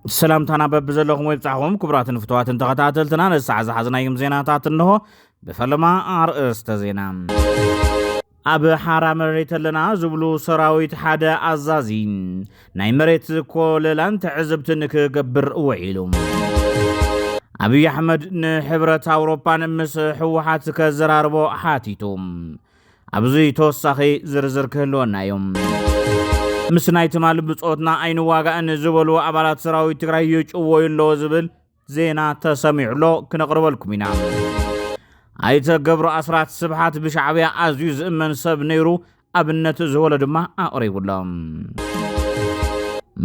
سلامتنا ببزلهم ويبتعهم كبرات فتوات تغتاتلتنا لساعة زحزنايم زيناتات النهو بفلما أرئست زينا أب حرام مريت لنا زبلو سراويت حدا أزازين ناي مريت كل لان تعزبتنك قبر وعيلهم أبي أحمد نحبرة أوروبا نمس حوحات كزراربو حاتيتهم أبزي توسخي زرزر كهلونا يوم مسناي تمال بصوتنا اين واغا ان زبلو ابالات سراوي تግራይ يጭويلو ዝብል ዜና ተሰሚዕሎ ክነቅርበልኩም ኢና አይተ ገብሩ አስራት ስብሐት ብሻዕብያ አዝዩ ዝእመን ሰብ ነይሩ ኣብነት ዝወለ ድማ ኣቅሪቡሎም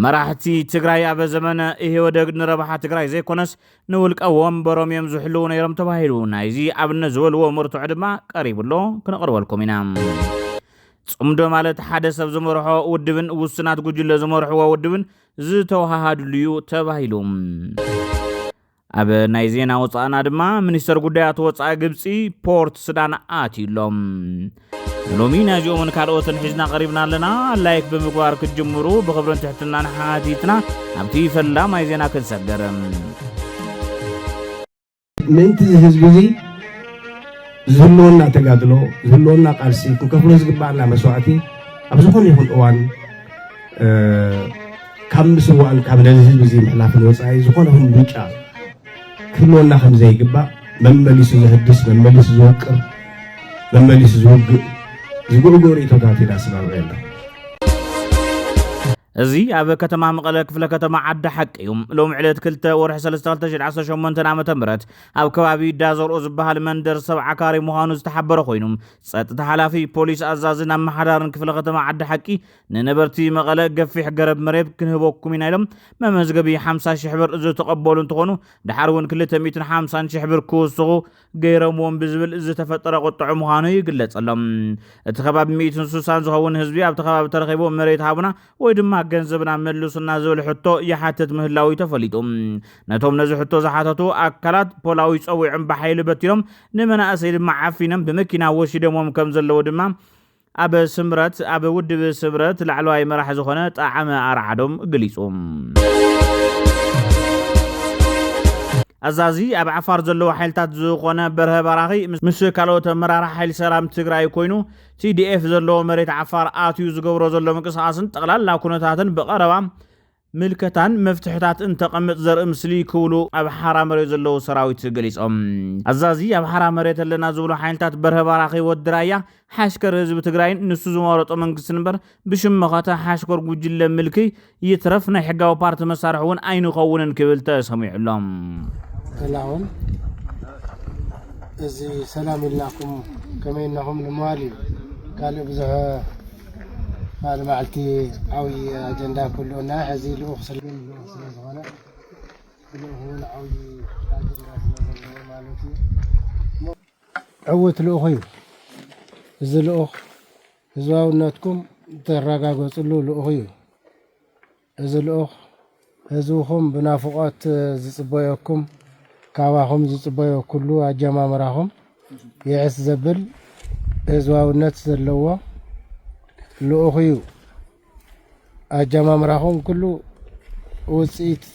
መራሕቲ ትግራይ ኣብ ዘመነ ኢህወደግ ንረባሓ ትግራይ ዘይኮነስ ንውልቀ ወንበሮም እዮም ዝሕልው ነይሮም ተባሂሉ ናይዚ ኣብነት ዝወልዎ ምርቱዕ ድማ ቀሪቡሎ ክነቅርበልኩም ኢና صمدو مالت حدا سب زمرحو ودبن وسنات ጉጅለ زمرحو ودبن ዝተዋሃሃድልዩ ተባሂሎም ኣብ ናይ ዜና ወፃና ድማ ሚኒስተር ጉዳያት ወፃኢ ግብፂ ፖርት ሱዳን ኣትሎም ሎሚ ናዚኦምን ካልኦትን ሒዝና ቀሪብና ኣለና ላይክ ብምግባር ክጅምሩ ብኽብርን ትሕትናን ሓቲትና ኣብቲ ፈላማይ ዜና ክንሰገርም ምንቲ ህዝቢ زلونا تقادلو زلونا قارسي كفلوس قبعنا مسوعتي أبزخون يكون أوان كم سوان كم نزيد بزيم حلاف الوصاي زخونهم بيجا كلونا خمزي قبع ممليس زهدس ممليس زوكر ممليس زوق زقول قوري توتاتي لاسنا وعلا እዚ ኣብ ከተማ መቐለ ክፍለ ከተማ ዓዳ ሓቂ እዮም ሎም ዕለት ክልተ ወርሒ 3/2018 ዓመተ ምህረት ኣብ ከባቢ ዳዘርኦ ዝበሃል መንደር ሰብ ዓካሪ ምዃኑ ዝተሓበረ ኮይኑ ጸጥታ ሓላፊ ፖሊስ ኣዛዝን ኣመሓዳርን ክፍለ ከተማ ዓዳ ሓቂ ንነበርቲ መቐለ ገፊሕ ገረብ መሬት ክንህበኩም ኢና ኢሎም መመዝገቢ 50,000 ብር ዝተቐበሉ እንትኾኑ ድሓር እውን 250,000 ብር ክውስኹ ገይሮምዎም ብዝብል ዝተፈጠረ ቁጥዑ ምዃኑ ይግለጸሎም እቲ ከባቢ 160 ዝኸውን ህዝቢ ኣብቲ ከባቢ ተረኺቦ መሬት ሃቡና ወይ ድማ ገንዘብና መልሱና ዝብል ሕቶ ይሓትት ምህላዊ ተፈሊጡም ነቶም ነዚ ሕቶ ዝሓተቱ ኣካላት ፖላዊ ፀዊዕን በሓይል በቲሎም ንመናእሰይ ድማ ዓፊኖም ብመኪና ወሲዶሞም ከም ዘለዎ ድማ ኣብ ስምረት ኣብ ውድብ ስምረት ላዕለዋይ መራሒ ዝኾነ ጣዕመ ኣርዓዶም ገሊጾም ኣዛዚ ኣብ ዓፋር ዘለዎ ሓይልታት ዝኾነ በርሀ በራኺ ምስ ካልኦት መራራሕ ሓይሊ ሰላም ትግራይ ኮይኑ TDF ዘለዎ መሬት ዓፋር ኣትዩ ዝገብሮ ዘሎ ምንቅስቃስን ጠቕላላ ኩነታትን ብቐረባ ምልከታን መፍትሕታት እንተቐምጥ ዘርኢ ምስሊ ክብሉ ኣብ ሓራ መሬት ዘለዎ ሰራዊት ገሊጾም ኣዛዚ ኣብ ሓራ መሬት ኣለና ዝብሉ ሓይልታት በርሀ በራኺ ወድራያ ሓሽከር ህዝቢ ትግራይ ንሱ ዝመረጦ መንግስቲ ነበር ብሽመኸተ ሓሽከር ጉጅለ ምልኪ ይትረፍ ናይ ሕጋዊ ፓርቲ መሳርሒ እውን ኣይንኸውንን ክብል ተሰሚዑሎም سلام ازي سلام لكم كما انهم الموالي قال بزه قال معلتي عوي اجندا كلنا هذه الاخصل زغنا هو العوي اجندا مالتي عوت الاخي ازي الاخ زاوناتكم ترغاغصلو الاخي ازي الاخ هزوهم بنافقات زصبيكم كاواهم زصبيو كله اجمامراهم يعس زبل ازواونت زلوا لؤخيو اجمامراهم كله وصيت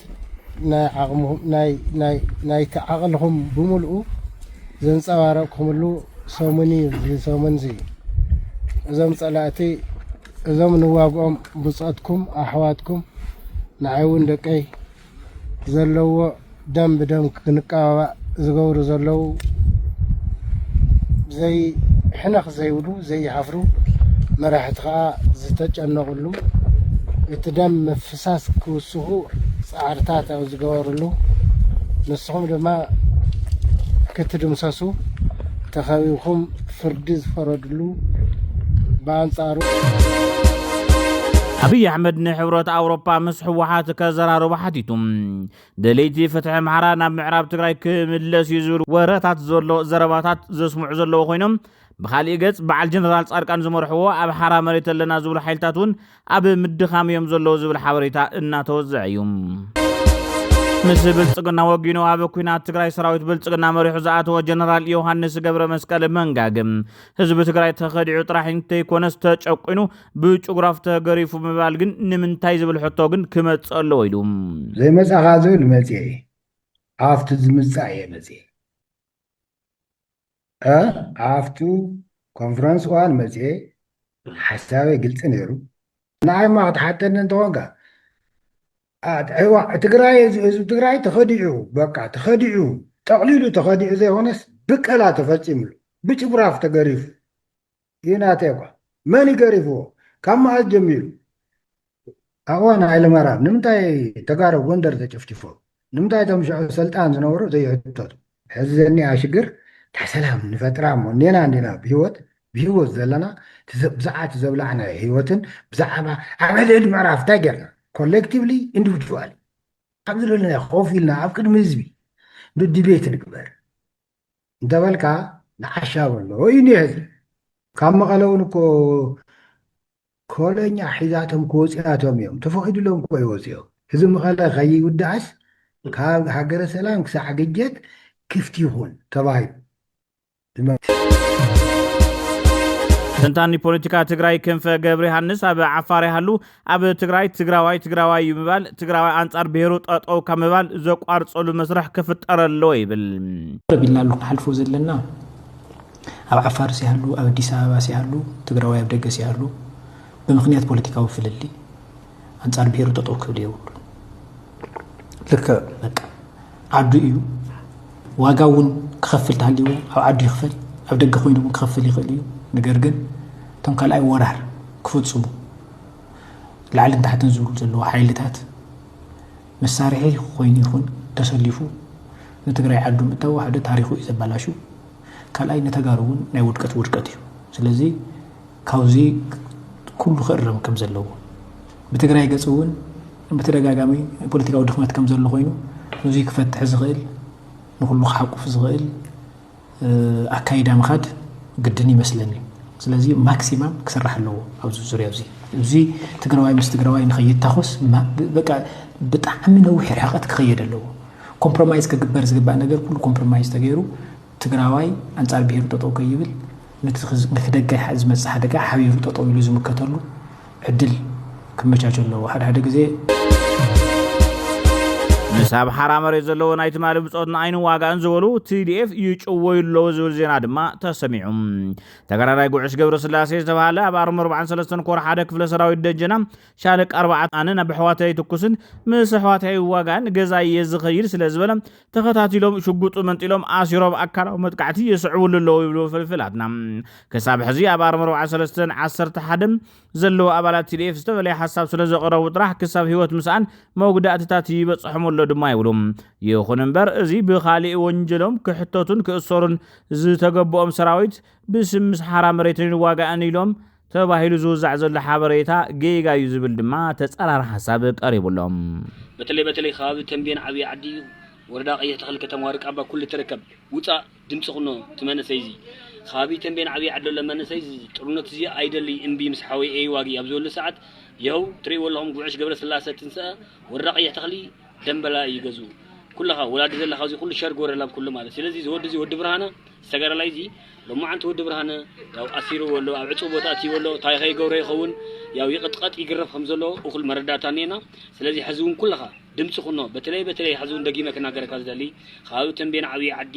ناي عقمهم ناي تعقلهم بملؤ زنصوارقهم له سومني سومنزي زم صلاتي زم نواقهم بصاتكم احواتكم نعيون دقي زلو دم بدم كنقاوا زغور زلو زي حنخ زيولو زي حفرو مرحتها زتጨነقلو اتدم فساس كوسو صعرتات او زغورلو نسهم دما كتدمسسو تخاويكم فردز فردلو بانصارو أبي أحمد نحبرة أوروبا مسح وحات كزرارو بحاتيتم دليتي فتح محرانا بمعراب تقراي كملس يزور وراتات زولو زرباتات زسمع زولو خوينم بخالي قص بعل جنرال صاركان زمرحو أب حرا مريت لنا زول حيلتاتون أب مدخام يوم زولو زول حوريتا إنا توزعيهم مس بلصقنا وقينو ابو كوينات تግራይ ሰራዊት بلصقنا مريح زاتو جنرال يوحنس ገብረ መስቀል መንጋግም ህዝብ ትግራይ ተኸዲዑ ጥራሕ እንተይኮነስ ተጨቁኑ ብጭጉራፍ ተገሪፉ መባል ግን ንምንታይ ዝብል ሕቶ ግን ክመጽአሎ ወይሉም ዘይ መጻኻ ዝብል መጽኤ አፍቱ ዝምጻእ የመጽኤ አፍቱ ኮንፈረንስ ዋን መጽኤ ሐሳቤ ግልጽ ነይሩ ናይ ማት ሓተን እንተወንጋ ትግራይ ተኸዲዑ በቃ ተኸዲዑ ጠቕሊሉ ተኸዲዑ ዘይሆነስ ብቀላ ተፈጺምሉ ብጭጉራፍ ተገሪፉ ይናተይኳ መን ይገሪፍዎ ካብ መዓዝ ጀሚሩ ኣዋን ሃይለማርያም ንምንታይ ተጋሩ ጎንደር ተጨፍጭፎ ንምንታይ ተምሽዑ ስልጣን ዝነበሩ ዘይሕተቱ ሕዚ ዘኒኣ ሽግር ተሰላም ንፈጥራ እሞ ኔና ብሂወት ዘለና ብዛዕባ ዘብላዕና ህይወትን ብዛዕባ ኣብ ልዕሊ ምዕራፍ እንታይ ጌርና ኮሌክቲቭሊ ኢንዲቪድዋል ኣብ ዝደለና ኮፍ ኢልና ኣብ ቅድሚ ህዝቢ ዲቤት ንግበር እንተበልካ ንሓሻብ ኣሎ ወይኒ ህዝቢ ካብ መቐለ እውን እኮ ኮለኛ ሒዛቶም ክወፂኣቶም እዮም ተፈቂዱሎም እኮ ይወፂኦም ህዝቢ መቐለ ከይውዳእስ ካብ ሃገረ ሰላም ክሳዕ ግጀት ክፍቲ ይኹን ተባሂሉ ተንታኒ ፖለቲካ ትግራይ ክንፈ ገብረ ዮሐንስ ኣብ ዓፋር ያሉ ኣብ ትግራዋይ ይምባል ትግራዋይ አንጻር ብሄሩ ጠጠው ከመባል ዘቋርጸሉ መስረሕ ክፍጠረሎ ይብል ረቢልናሉ ሓልፎ ዘለና ኣብ ዓፋር ሲያሉ ኣብ አዲስ አበባ ሲያሉ ትግራዋይ ኣብ ደገ ሲያሉ ብምክንያት ፖለቲካዊ ፍልሊ አንጻር ብሄሩ ጠጠው ክብል ይውሉ ልክ በቃ ዓዱ እዩ ዋጋውን ክኸፍል ታልዩ ኣብ ዓዱ ይኽፈል ኣብ ደገ ኮይኑ ክኸፍል ይኽእል እዩ ነገር ግን ቶም ካልኣይ ወራር ክፍጽሙ ላዕልን ታሕትን ዝብሉ ዘለዎ ሓይልታት መሳርሒ ኮይኑ ይኹን ተሰሊፉ ንትግራይ ዓዱ ምእታው ሓደ ታሪኹ እዩ ዘበላሹ ካልኣይ ነተጋሩውን ናይ ውድቀት እዩ ስለዚ ካብዚ ኩሉ ክእረም ከም ዘለዎ ብትግራይ ገጽውን ብተደጋጋሚ ፖለቲካዊ ድኽመት ከም ዘሎ ኮይኑ እዚ ክፈትሕ ዝኽእል ንኩሉ ክሓቁፍ ዝኽእል ኣካይዳ ምኻድ ግድን ይመስለኒ ስለዚህ ማክሲማም ክስራሕ ኣለዎ ኣብዚ ዙርያ እዚ ትግራዋይ ምስ ትግራዋይ ንኸይታኾስ በቃ ብጣዕሚ ነዊሕ ርሕቀት ክኸይድ ኣለዎ ኮምፕሮማይዝ ክግበር ዝግባእ ነገር ኩሉ ኮምፕሮማይዝ ተገይሩ ትግራዋይ አንጻር ብሄሩ ጠጠው ከይብል ንክደጋይ ዝመጽእ ሓደጋ ሓቢሩ ጠጠው ኢሉ ዝምከተሉ ዕድል ክመቻች ኣለዎ ሓደ ግዜ ንሳብ ሓራመረ ዘለዎ ናይቲ ማለ ብጾትና አይኑ ዋጋን ዝበሉ TDF ይጭወይሎ ዝብል ዜና ድማ ተሰሚዑ ተገራራይ ጉዕሽ ገብረ ስላሴ ዝተባሃለ ኣብ 43 ኮር ሓደ ክፍለ ሰራዊት ደጀና ሻለቅ 4 ኣነ ናብ ሕዋታይ ትኩስን ምስ ሕዋታይ ዋጋን ገዛይ ዝኸይድ ስለ ዝበለ ተኸታቲሎም ሽጉጡ መንጢሎም ኣሲሮብ ኣካላው መጥቃዕቲ ይስዕብሉ ኣለዉ ይብሉ ፍልፍላትና ከሳብ ሕዚ ኣብ 43 11 ዘለዎ ኣባላት TDF ዝተበለየ ሓሳብ ስለ ዘቀረቡ ጥራሕ ክሳብ ህይወት ምስኣን መጉዳእትታት ይበጽሕሙሎ ድማ ይብሉም ይኹን እምበር እዚ ብኻሊእ ወንጀሎም ክሕተቱን ክእሰሩን ዝተገበኦም ሰራዊት ብስምስ ሓራ መሬትን ዋጋን ኢሎም ተባሂሉ ዝውዛዕ ዘሎ ሓበሬታ ጌጋዩ ዝብል ድማ ተጸራራ ሓሳብ ቀሪቡሎም በተለይ ካብ ተንቤን ዓብይ ዓዲ ወረዳ ቀይሕ ተኽል ከተማ ወርቃባ ኩሉ ተረከብ ውፃ ድምጽ ኹኖ ትመነሰይዚ ካቢ ተንቤን ዓብይ ዓዲ ለመነሰይ ጥሩነት እዚ አይደሊ እንቢ ምስሓዊ አይ ዋጊ ኣብ ዘሎ ሰዓት ይኸው ትሪ ወላሁም ጉዕሽ ገብረ ስላሴ ትንሳ ወረዳ ቀይሕ ተኽሊ ደንበላ ይገዙ ኩልኻ ወላድ ዘለኻ እዚ ኩሉ ሸር ጎረላብ ኩሉ ማለት ስለዚህ ዝወዲ ወዲ ብርሃነ ሰገራላይዚ ለማዓንተ ወዲ ብርሃነ ያው አሲሩ ወሎ ኣብ ዕጹ ቦታ እቲ ወሎ ታይኸይ ገብረ ይኸውን ያው ይቅጥቀጥ ይግረፍ ከም ዘሎ እኩል መረዳታኔና ስለዚህ ሕዝቡን ኩልኻ ድምጽ ኹኖ በተለይ ሕዝቡን ደጊመ ከናገረካ ዝደሊ ካብ ተንቤን ዓብይ ዓዲ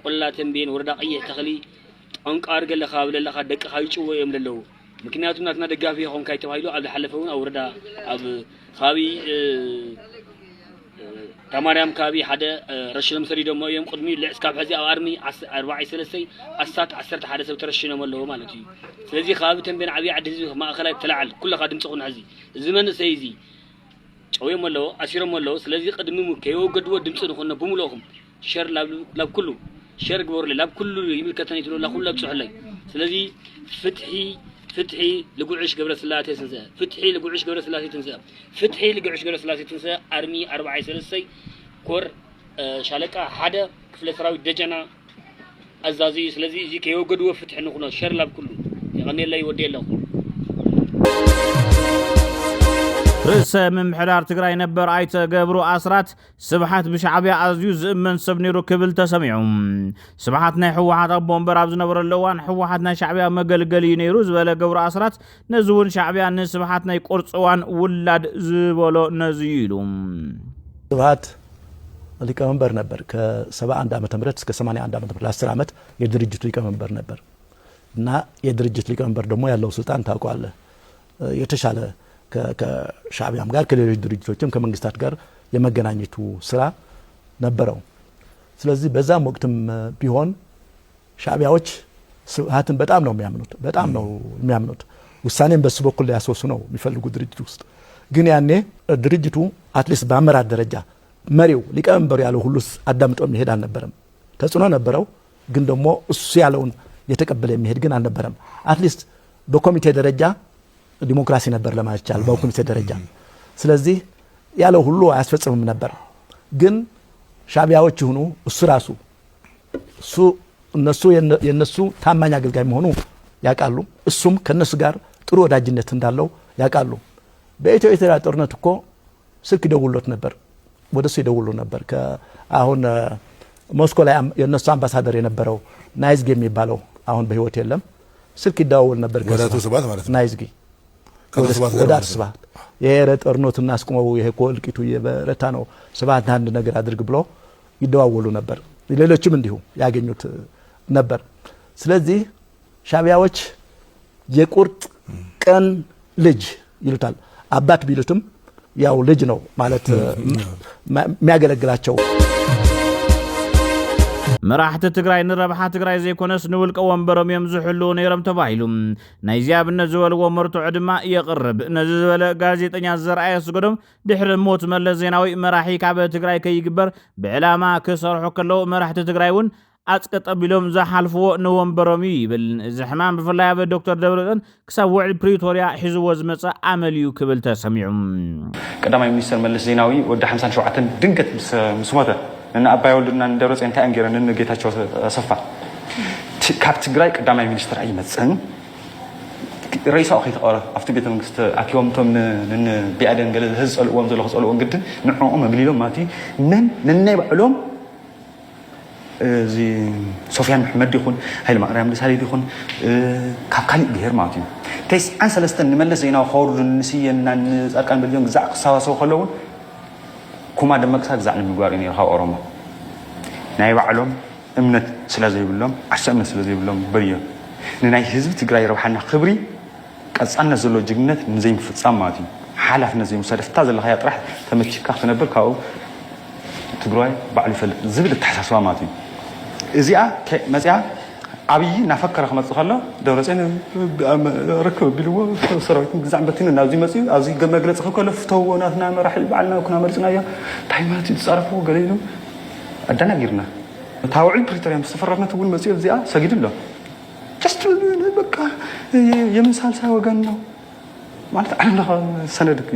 ቆላ ተንቤን ወረዳ ቀይሕ ተኽሊ አንቃር ገለኻ ብለለኻ ደቅኻ ይጭወ እዮም ለለው ምክንያቱም ናትና ደጋፊ ይኹን ካይ ተባሂሉ ኣብ ዝሓለፈውን ኣብ ወረዳ ኣብ ካቢ ተማርያም ካቢ ሓደ ረሽለም ሰሪዶም እዮም ቅድሚ ለስካብ ሕዚ ኣብ ኣርሚ 43 ኣሳት 11 ሰብ ተረሽኖም ኣለዎ ማለት እዩ ስለዚ ካቢ ተንቤን ዓብይ ዓዲ ህዝቢ ማእኸላይ ተላዓል ኩልኻ ድምጽ ኹን ሕዚ እዚ መንሰይ እዚ ጨውዮም ኣለዎ ኣሲሮም ኣለዎ ስለዚ ቅድሚ ከይወገድዎ ድምጽ ንኹነ ብሙሉኹም ሸር ላብ ኩሉ ሸር ግበሩ ለላብ ኩሉ ይምልከተኒ ትሉ ለኹሉ ጽሕለይ ስለዚ فتحي لقعش قبل الثلاثة تنسى فتحي لقعش قبل الثلاثة تنسى فتحي لقعش قبل الثلاثة تنسى أرمي 4 كور شالكا حدا كفل ثراوي دجنا أزازي سلزي زي كيو قدوة فتح نخنا شر لاب كله يغني الله يودي الله ርእሰ ምምሕዳር ትግራይ ነበር ኣይተ ገብሩ ኣስራት ስብሓት ብሻዕብያ ኣዝዩ ዝእመን ሰብ ነይሩ ክብል ተሰሚዑ ስብሓት ናይ ሕወሓት ኣቦ እምበር ኣብ ዝነበረሉ እዋን ሕወሓት ናይ ሻዕብያ መገልገሊ ነይሩ ዝበለ ገብሩ ኣስራት ነዚ እውን ሻዕብያ ንስብሓት ናይ ቁርፂ እዋን ውላድ ዝበሎ ነዚ ኢሉ ስብሓት ሊቀመንበር ነበር ከ71 ዓመተ ምህረት እስከ 81 ዓመተ ምህረት ለ10 ዓመት የድርጅቱ ሊቀመንበር ነበር እና የድርጅት ሊቀመንበር ደግሞ ያለው ስልጣን ታውቋለህ የተሻለ ከሻዕቢያም ጋር ከሌሎች ድርጅቶችም ከመንግስታት ጋር የመገናኘቱ ስራ ነበረው ስለዚህ በዛም ወቅትም ቢሆን ሻዕቢያዎች ስብሓትን በጣም ነው የሚያምኑት ውሳኔን በሱ በኩል ያስወሱ ነው የሚፈልጉ ድርጅት ውስጥ ግን ያኔ ድርጅቱ አትሊስት በአመራር ደረጃ መሪው ሊቀመንበሩ ያለው ሁሉ አዳምጦ የሚሄድ አልነበረም ተጽዕኖ ነበረው ግን ደግሞ እሱ ያለውን የተቀበለ የሚሄድ ግን አልነበረም አትሊስት በኮሚቴ ደረጃ ዲሞክራሲ ነበር ለማለት ይቻላል በኮሚቴ ደረጃ ስለዚህ ያለው ሁሉ አያስፈጽምም ነበር ግን ሻዕቢያዎች ሆኑ እሱ ራሱ እነሱ የነሱ ታማኝ አገልጋይ መሆኑ ያቃሉ እሱም ከነሱ ጋር ጥሩ ወዳጅነት እንዳለው ያቃሉ በኢትዮ ኤርትራ ጦርነት እኮ ስልክ ይደውሉት ነበር ወደሱ ይደውሉ ነበር አሁን ሞስኮ ላይ የነሱ አምባሳደር የነበረው ናይዝጌ የሚባለው አሁን በህይወት የለም ስልክ ይደዋወል ነበር ወዳቱ ስባት ማለት ናይዝጌ ወዳቱ ስባት የጦርነቱን እናስቆመው ይሄ ኮልቂቱ የበረታ ነው ስባት አንድ ነገር አድርግ ብሎ ይደዋወሉ ነበር ሌሎችም እንዲሁ ያገኙት ነበር ስለዚህ ሻዕቢያዎች የቁርጥ ቀን ልጅ ይሉታል አባት ቢሉትም ያው ልጅ ነው ማለት የሚያገለግላቸው መራሕቲ ትግራይ ንረብሓ ትግራይ ዘይኮነስ ንውልቀ ወንበሮም እዮም ዝሕሉ ነይሮም ተባሂሉ ናይ ዚያብነት ዝበልዎ መርቱዕ ድማ የቕርብ ነዚ ዝበለ ጋዜጠኛ ዘርአየ ስገዶም ድሕሪ ሞት መለስ ዜናዊ መራሒ ካብ ትግራይ ከይግበር ብዕላማ ክሰርሑ ከለዉ መራሕቲ ትግራይ እውን ኣጽቀጠቢሎም ዝሓልፍዎ ንወንበሮም ይብል እዚ ሕማም ብፍላይ ኣብ ዶክተር ደብረፅዮን ክሳብ ውዕል ፕሪቶርያ ሒዝዎ ዝመፀ ዓመል እዩ ክብል ተሰሚዑ ቀዳማይ ሚኒስተር መለስ ዜናዊ ወዲ 57 ድንገት ምስ ሞተ እና አባይ ወልድና ደብረፅዮን እንታይ አንገረን ንጌታቸው አሰፋ ካብ ትግራይ ቀዳማይ ሚኒስተር ኣይመፅን رئيس أخي تقرأ أفتبيت المجلس أكيوم توم نن بيعدين قال هزل وام زل خصال وام جدا نعوم مقليلهم ماتي نن بعلوم زي سفيان محمد يخون هاي المقرام لسالي يخون كابكالي بهير ماتي تيس عن سلستن نملس زينا وخور النسية نن أركان باليوم زعق سوا خلون كوما دمك ساق زعل المجوارين يرها أورما ناي بعلوم أمنت سلازي باللوم عشان من سلازي باللوم بريء نناي حزب تقرأ يروحنا خبري كأصلنا زلوا جنة نزيم في الصاماتي حالفنا زي مصادف تازل اللي هي طرح تمشي كاف نبر كاو تقرأي بعد في الزبد التحسس واماتي إذا كمزيا أبي نفكر خمس خلا دورتين ركب بلوا صراحة زعم بتين نازي مسي أزي جمع جلس خلا فتوه وناثنا مراحل بعلنا وكنا مرسنا يا تايمات تصرفوا قليلهم أدنى غيرنا تاوعي بريتريا مستفرنا تقول مسي زي سجد الله just بقى يمثال سوا جنّو ما أنا سندك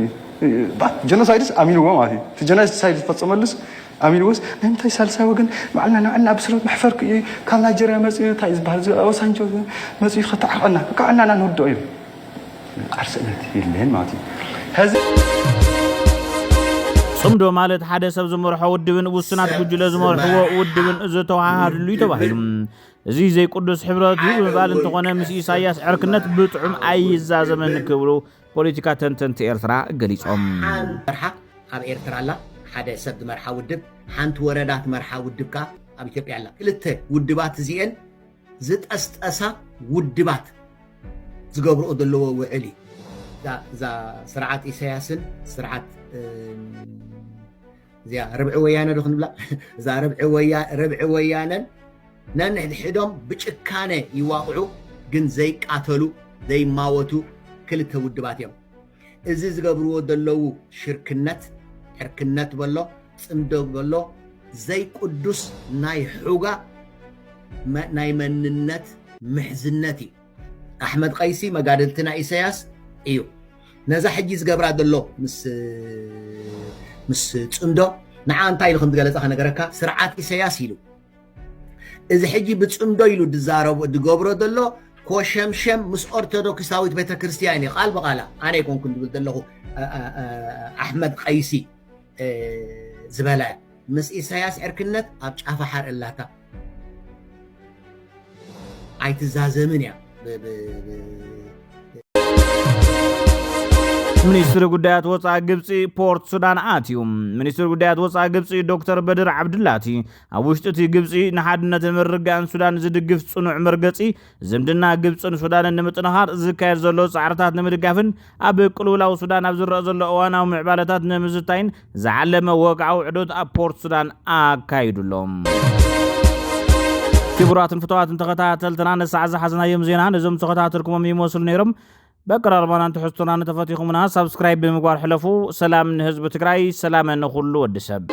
بعد جنسايدس أمينو ما ماتي في جنسايدس بتصملس أمينو بس أنت يسال سوا جن معنا بسرعة محفر كان نيجيريا مسي تايز بحر أو سانجو مسي خطأ عنا كأننا نودو إيه أرسلت اللين ماتي هذا صمدو مالت حدا سب زمرحو ودبن وسنات بجل زمرحو ودبن زتوحاد لو يتباهلم زي قدس حبرات يبال انتقنا مس إساياس عركنت بطعم أي زمن كبرو بوليتيكا تنتن إرترا قليصهم مرحا أب إرترا لا حدا سب مرحا ودب حانت وردات مرحا ودبكا أب إثيوبيا لا كلته ودبات زين زت أسا ودبات زقبرو دلو وعلي ذا سرعات إساياسن سرعات زي ربع ويانا دخن بلا ذا ربع ويانا نان حدهم بچكانه يواقعو ግን ዘይቃተሉ ዘይማወቱ ክልተ ውድባት እዮም እዚ ዝገብርዎ ደለው ሽርክነት ሕርክነት በሎ ጽምዶ በሎ ዘይ ቅዱስ ናይ ሑጋ ናይ መንነት ምሕዝነት ኣሕመድ ቀይሲ መጋደልትና ኢሳያስ እዩ ነዛ ሕጂ ዝገብራ ደሎ ምስ ጽምዶ ንዓ እንታይ ኢልኩም ዝገለጸ ነገረካ ስርዓት ኢሳያስ ኢሉ إذا حجي بتصمدو يلو دزارو دغبرو دلو كوشمشم مس أرثوذكساويت بيت كريستياني قال بقالا أنا يكون كنت قلت له أحمد قيسي زبالة مس إساياس عركنت أبش أفحر اللاتا አይትዛዘምን ያ ሚኒስትር ጉዳያት ወፃኢ ግብፂ ፖርት ሱዳን ኣትዩም ሚኒስትር ጉዳያት ወፃኢ ግብፂ ዶክተር በድር ዓብድላቲ ኣብ ውሽጢ እቲ ግብፂ ንሓድነትን ምርግጋእን ሱዳን ዝድግፍ ጽኑዕ መርገፂ ዝምድና ግብፅን ሱዳንን ንምጥንኻር ዝካየድ ዘሎ ጻዕርታት ንምድጋፍን ኣብ ቅልውላው ሱዳን ኣብ ዝረአ ዘሎ እዋናዊ ምዕባለታት ንምዝታይን ዝዓለመ ወግዓዊ ዕዶት ኣብ ፖርት ሱዳን ኣካይዱሎም كبرات فتوات تخطات تنان الساعة زحزنا يوم زينان نزوم تخطات لكم يموصل نيرم بقرار ما أنت حسنا تفاتيكم منها سبسكرايب بمقوار حلفو سلام من حزب تقراي سلام نخلو الدسب